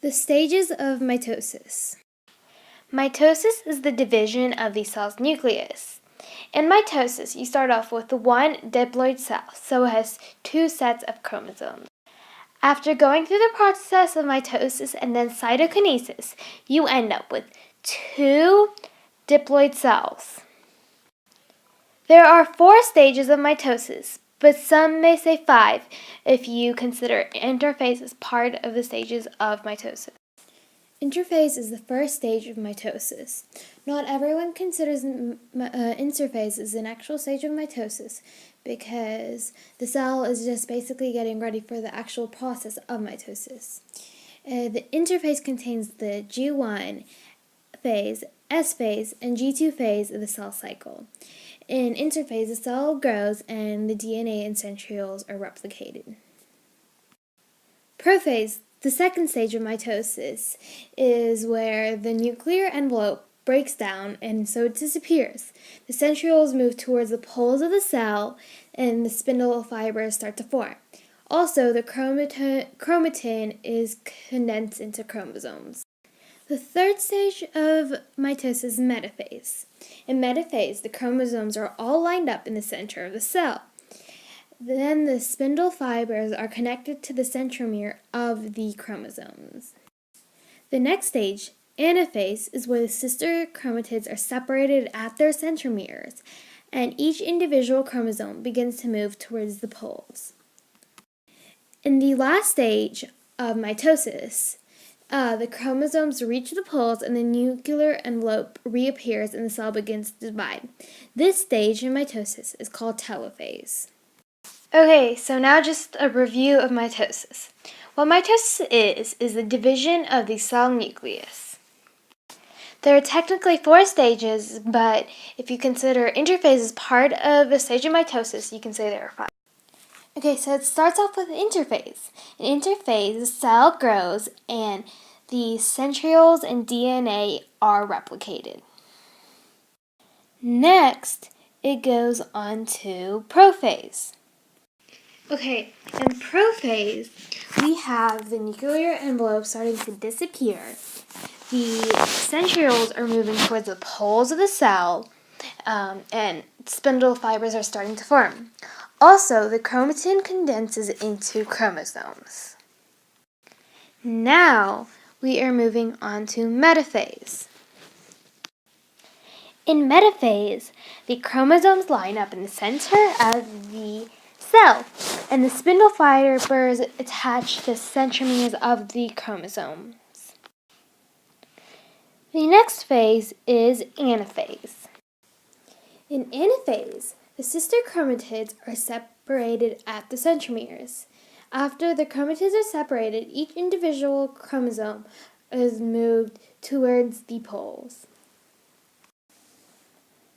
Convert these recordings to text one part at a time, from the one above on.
The stages of mitosis. Mitosis is the division of the cell's nucleus. In mitosis, you start off with one diploid cell, so it has two sets of chromosomes. After going through the process of mitosis and then cytokinesis, you end up with two diploid cells. There are 4 stages of mitosis, but some may say 5 if you consider interphase as part of the stages of mitosis. Interphase is the first stage of mitosis. Not everyone considers interphase as an actual stage of mitosis because the cell is just basically getting ready for the actual process of mitosis. The interphase contains the G1 phase, S phase, and G2 phase of the cell cycle. In interphase, the cell grows and the DNA and centrioles are replicated. Prophase, the second stage of mitosis, is where the nuclear envelope breaks down and so it disappears. The centrioles move towards the poles of the cell and the spindle fibers start to form. Also, the chromatin is condensed into chromosomes. The third stage of mitosis is metaphase. In metaphase, the chromosomes are all lined up in the center of the cell. Then the spindle fibers are connected to the centromere of the chromosomes. The next stage, anaphase, is where the sister chromatids are separated at their centromeres, and each individual chromosome begins to move towards the poles. In the last stage of mitosis, the chromosomes reach the poles and the nuclear envelope reappears and the cell begins to divide. This stage in mitosis is called telophase. Okay, so now just a review of mitosis. What mitosis is the division of the cell nucleus. There are technically 4 stages, but if you consider interphase as part of the stage of mitosis, you can say there are 5. Okay, so it starts off with interphase. In interphase, the cell grows and the centrioles and DNA are replicated. Next, it goes on to prophase. Okay, in prophase, we have the nuclear envelope starting to disappear. The centrioles are moving towards the poles of the cell, and spindle fibers are starting to form. Also, the chromatin condenses into chromosomes. Now, we are moving on to metaphase. In metaphase, the chromosomes line up in the center of the cell, and the spindle fibers attach the centromeres of the chromosomes. The next phase is anaphase. In anaphase, the sister chromatids are separated at the centromeres. After the chromatids are separated, each individual chromosome is moved towards the poles.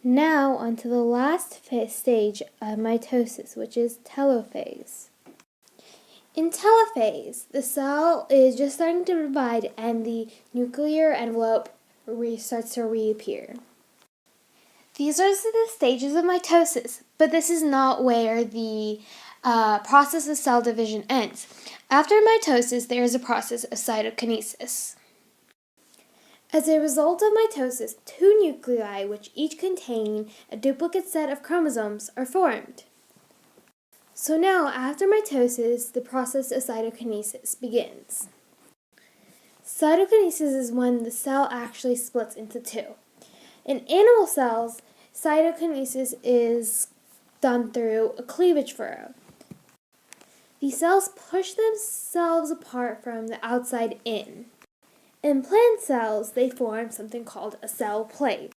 Now on to the last stage of mitosis, which is telophase. In telophase, the cell is just starting to divide and the nuclear envelope starts to reappear. These are the stages of mitosis, but this is not where the process of cell division ends. After mitosis, there is a process of cytokinesis. As a result of mitosis, 2 nuclei, which each contain a duplicate set of chromosomes, are formed. So now, after mitosis, the process of cytokinesis begins. Cytokinesis is when the cell actually splits into 2. In animal cells, cytokinesis is done through a cleavage furrow. The cells push themselves apart from the outside in. In plant cells, they form something called a cell plate.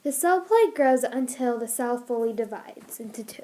The cell plate grows until the cell fully divides into 2.